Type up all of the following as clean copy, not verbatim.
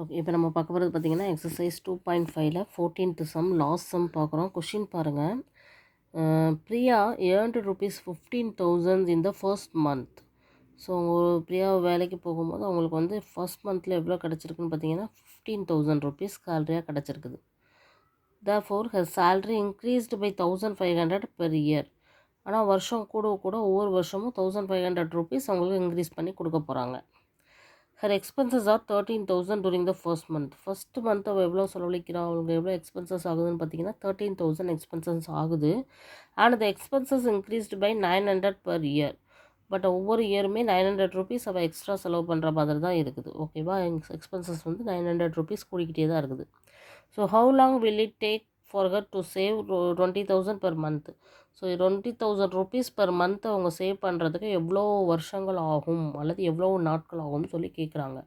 Okay, இப்போ நம்ம பார்க்க போகிறது பார்த்திங்கன்னா எக்ஸசைஸ் 2.5ல் 14th சம் லாஸ்ட் சம் பார்க்குறோம். கொஷின் பாருங்கள். Priya earned ₹15,000 in the first month. So Priya வேலைக்கு போகும்போது அவங்களுக்கு வந்து ஃபர்ஸ்ட் மந்தில் எவ்வளோ கிடச்சிருக்குன்னு பார்த்தீங்கன்னா ₹15,000 சேலரியாக கிடச்சிருக்குது. Therefore her salary increased by 1,500 per year. ஆனால் வருஷம் கூட கூட ஒவ்வொரு வருஷமும் ₹1,500 அவங்களுக்கு இன்க்ரீஸ் பண்ணி கொடுக்க போகிறாங்க. Her expenses R 13,000 during the first month. First month அவள் எவ்வளோ செலவழிக்கிறாள், அவங்களுக்கு எவ்வளோ எக்ஸ்பென்சஸ் ஆகுதுன்னு பார்த்தீங்கன்னா 13,000 எக்ஸ்பென்சஸ் ஆகுது. And the expenses increased by 900 per year. But ஒவ்வொரு இயருமே ₹900 அவள் எக்ஸ்ட்ரா செலவு பண்ணுற மாதிரி தான் இருக்குது. ஓகேவா, எக்ஸ்பென்சஸ் வந்து ₹900 கூடிக்கிட்டே தான் இருக்குது. So how long will it take for her to save 20,000 per month. So ₹20,000 per month அவங்க சேவ் பண்ணுறதுக்கு எவ்வளோ வருஷங்கள் ஆகும் அல்லது எவ்வளோ நாட்கள் ஆகும்னு சொல்லி கேட்குறாங்க.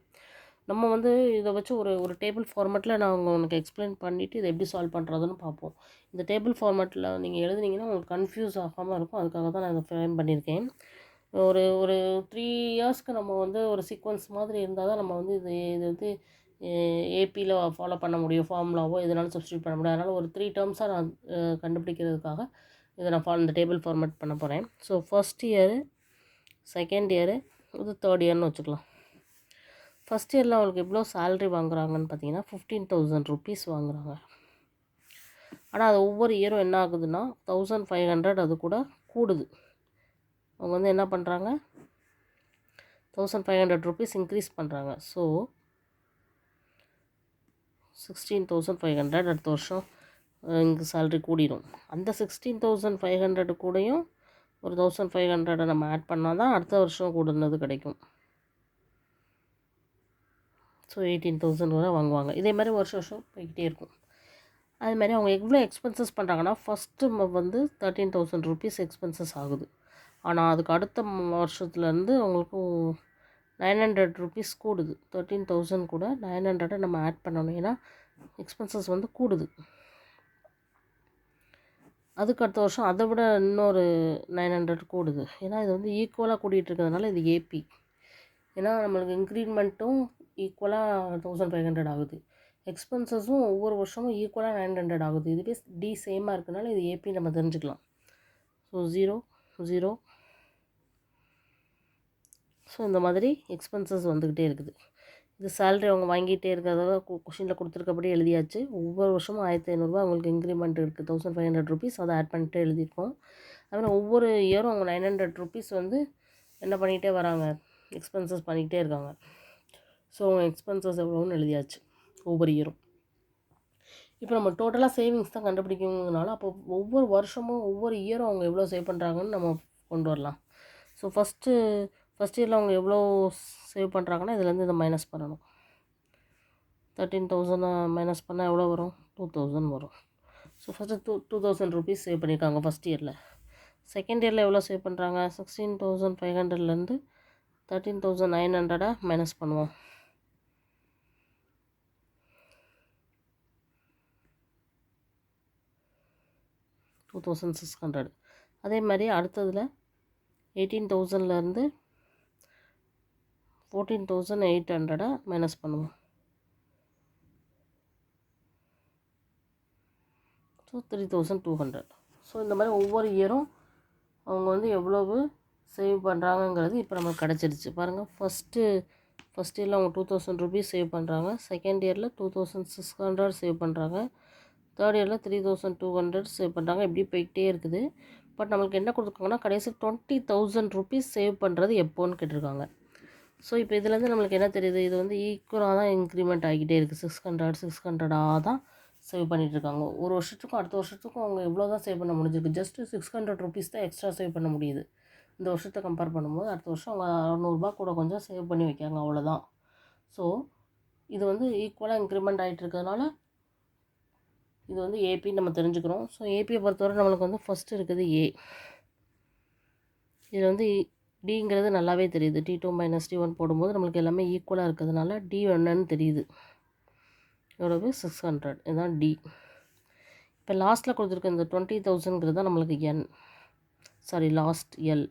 நம்ம வந்து இதை வச்சு ஒரு டேபிள் ஃபார்மேட்டில் நான் உனக்கு எக்ஸ்பிளைன் பண்ணிவிட்டு இதை எப்படி சால்வ் பண்ணுறதுன்னு பார்ப்போம். இந்த டேபிள் ஃபார்மேட்டில் நீங்கள் எழுதுனீங்கன்னா உங்களுக்கு கன்ஃபியூஸ் ஆகாமல் இருக்கும். அதுக்காக தான் நான் இதை ஃப்ரேம் பண்ணியிருக்கேன். ஒரு ஒரு 3 இயர்ஸ்க்கு நம்ம வந்து ஒரு சீக்வன்ஸ் மாதிரி இருந்தால் தான் நம்ம வந்து இது வந்து ஏபியில் ஃபாலோ பண்ண முடியும். ஃபார்முலாவோ எதனாலும் சப்ஸ்டியூட் பண்ண முடியும். அதனால் ஒரு 3 டேர்ம்ஸாக நான் கண்டுபிடிக்கிறதுக்காக இதை நான் இந்த டேபிள் ஃபார்மேட் பண்ண போகிறேன். So first year, second year, இது தேர்ட் இயர்னு வச்சுக்கலாம். ஃபஸ்ட் இயரில் அவங்களுக்கு எவ்வளோ சேல்ரி வாங்குறாங்கன்னு பார்த்தீங்கன்னா ₹15,000 வாங்குறாங்க. ஆனால் அது ஒவ்வொரு இயரும் என்ன ஆகுதுன்னா 1,500 அது கூட கூடுது. அவங்க வந்து என்ன பண்ணுறாங்க, ₹1,500 இன்க்ரீஸ் பண்ணுறாங்க. ஸோ 16,500 அடுத்த வருஷம் இங்கே சேல்ரி கூடிடும். அந்த 16,500 கூடயும் ஒரு 1,500 நம்ம ஆட் பண்ணால் தான் அடுத்த வருஷம் கூடுனது கிடைக்கும். ஸோ 18,000 வரை வாங்குவாங்க. இதே மாதிரி வருஷம் வருஷம் போய்கிட்டே இருக்கும். அதுமாதிரி அவங்க எவ்வளோ எக்ஸ்பென்சஸ் பண்ணுறாங்கன்னா ஃபஸ்ட்டு வந்து ₹13,000 எக்ஸ்பென்சஸ் ஆகுது. ஆனால் அதுக்கு அடுத்த வருஷத்துலேருந்து அவங்களுக்கு ₹900 கூடுது. 13,000 கூட 900 நம்ம ஆட் பண்ணணும். ஏன்னா எக்ஸ்பென்சஸ் வந்து கூடுது. அதுக்கு அடுத்த வருஷம் அதை விட இன்னொரு 900 கூடுது. ஏன்னா இது வந்து ஈக்குவலாக கூட்டிகிட்டு இருக்கிறதுனால இது ஏபி. ஏன்னா நம்மளுக்கு இன்க்ரீமெண்ட்டும் ஈக்குவலாக 1,500 ஆகுது. எக்ஸ்பென்சஸும் ஒவ்வொரு வருஷமும் ஈக்குவலாக 900 ஆகுது. இதுவே டி சேமாக இருக்கிறதுனால இது ஏபி நம்ம தெரிஞ்சுக்கலாம். ஸோ 0 0. ஸோ இந்த மாதிரி எக்ஸ்பென்சஸ் வந்துக்கிட்டே இருக்குது. இது சேல்ரி அவங்க வாங்கிட்டே இருக்கிறத கொஷினில் கொடுத்துருக்கபடி எழுதியாச்சு. ஒவ்வொரு வருஷமும் ₹1,500 அவங்களுக்கு இன்க்ரிமெண்ட் இருக்குது. ₹1,500 அதை ஆட் பண்ணிட்டு எழுதியிருக்கோம். அதுமாதிரி ஒவ்வொரு இயரும் அவங்க ₹900 வந்து என்ன பண்ணிகிட்டே வராங்க, எக்ஸ்பென்சஸ் பண்ணிக்கிட்டே இருக்காங்க. ஸோ அவங்க எக்ஸ்பென்சஸ் எவ்வளோன்னு எழுதியாச்சு ஒவ்வொரு இயரும். இப்போ நம்ம டோட்டலாக சேவிங்ஸ் தான் கண்டுபிடிக்கணுங்கிறதுனால அப்போ ஒவ்வொரு வருஷமும் ஒவ்வொரு இயரும் அவங்க எவ்வளோ சேவ் பண்ணுறாங்கன்னு நம்ம கொண்டு வரலாம். ஸோ ஃபஸ்ட் இயரில் அவங்க எவ்வளோ சேவ் பண்ணுறாங்கன்னா இதுலேருந்து இதை மைனஸ் பண்ணணும். 13,000 மைனஸ் பண்ணால் எவ்வளோ வரும், 2,000 வரும். ஸோ ஃபஸ்ட்டு ₹2,000 சேவ் பண்ணியிருக்காங்க ஃபஸ்ட் இயரில். செகண்ட் இயரில் எவ்வளோ சேவ் பண்ணுறாங்க, 16,500லேருந்து 13,900 மைனஸ் பண்ணுவோம். $2,600. அதே மாதிரி அடுத்ததில் 18,000லேருந்து 14,800 மைனஸ் பண்ணுவோம். ஸோ 3,200. ஸோ இந்த மாதிரி ஒவ்வொரு இயரும் அவங்க வந்து எவ்வளவு சேவ் பண்ணுறாங்கங்கிறது இப்போ நமக்கு கிடச்சிருச்சு. பாருங்கள், ஃபஸ்ட் இயரில் அவங்க ₹2,000 சேவ் பண்ணுறாங்க. செகண்ட் இயரில் 2,600 சேவ் பண்ணுறாங்க. தேர்ட் இயரில் 3,200 சேவ் பண்ணுறாங்க. இப்படி போய்கிட்டே இருக்குது. பட் நம்மளுக்கு என்ன கொடுத்துருக்காங்கன்னா கடைசி ₹20,000 சேவ் பண்ணுறது எப்போன்னு கேட்டிருக்காங்க. ஸோ இப்போ இதுலேருந்து நம்மளுக்கு என்ன தெரியுது, இது வந்து ஈக்குவலாக தான் இன்க்ரிமெண்ட் ஆகிக்கிட்டே இருக்குது. 600 தான் சேவ் பண்ணிகிட்ருக்காங்க. ஒரு வருஷத்துக்கும் அடுத்த வருஷத்துக்கும் அவங்க எவ்வளோ தான் சேவ் பண்ண முடிஞ்சிருக்கு. ஜஸ்ட்டு ₹600 தான் எக்ஸ்ட்ரா சேவ் பண்ண முடியுது. இந்த வருஷத்தை கம்பேர் பண்ணும்போது அடுத்த வருஷம் அவங்க ₹600 கூட கொஞ்சம் சேவ் பண்ணி வைக்காங்க, அவ்வளோதான். ஸோ இது வந்து ஈக்குவலாக இன்க்ரிமெண்ட் ஆகிட்டு இருக்கிறதுனால இது வந்து ஏபின்னு நம்ம தெரிஞ்சுக்கிறோம். ஸோ ஏபியை பொறுத்தவரை நம்மளுக்கு வந்து ஃபஸ்ட்டு இருக்குது ஏ. இதில் வந்து டிங்கிறது நல்லாவே தெரியுது. T2 - T1 போடும்போது நம்மளுக்கு எல்லாமே ஈக்குவலாக இருக்கிறதுனால டி என்னன்னு தெரியுது. எவ்வளவு, 600. இதுதான் டி. இப்போ லாஸ்ட்டில் கொடுத்துருக்க இந்த 20,000ங்கிறது தான் நம்மளுக்கு என், சாரி லாஸ்ட் எல்,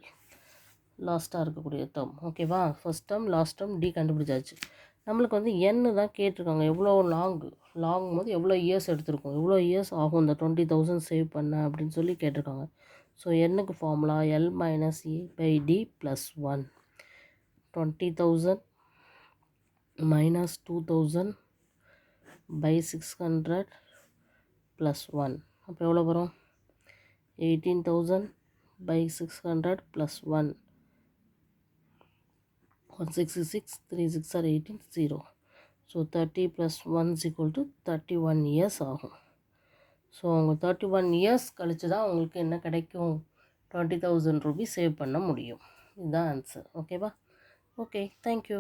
லாஸ்ட்டாக இருக்கக்கூடிய டேர்ம். ஓகேவா, first term last term D கண்டுபிடிச்சாச்சு. நம்மளுக்கு வந்து எண்ணு தான் கேட்டிருக்காங்க, எவ்வளோ லாங் போது எவ்வளோ இயர்ஸ் எடுத்திருக்கோம், எவ்வளோ இயர்ஸ் ஆகும் இந்த 20,000 சேவ் பண்ண அப்படின்னு சொல்லி கேட்டிருக்காங்க. ஸோ எண்ணுக்கு formula L minus A by D plus 1. 20,000 minus 2,000 by 600 plus 1. அப்போ எவ்வளோ வரும்? 18,000 by 600 plus 1. 166, 3 6 are 18, 0. So 30 plus 1 is equal to 31 years ஆகும். ஸோ அவங்க 31 இயர்ஸ் கழிச்சு தான் உங்களுக்கு என்ன கிடைக்கும், 20,000 ரூபீஸ் சேவ் பண்ண முடியும். இதுதான் ஆன்சர். ஓகேவா? Okay, thank you.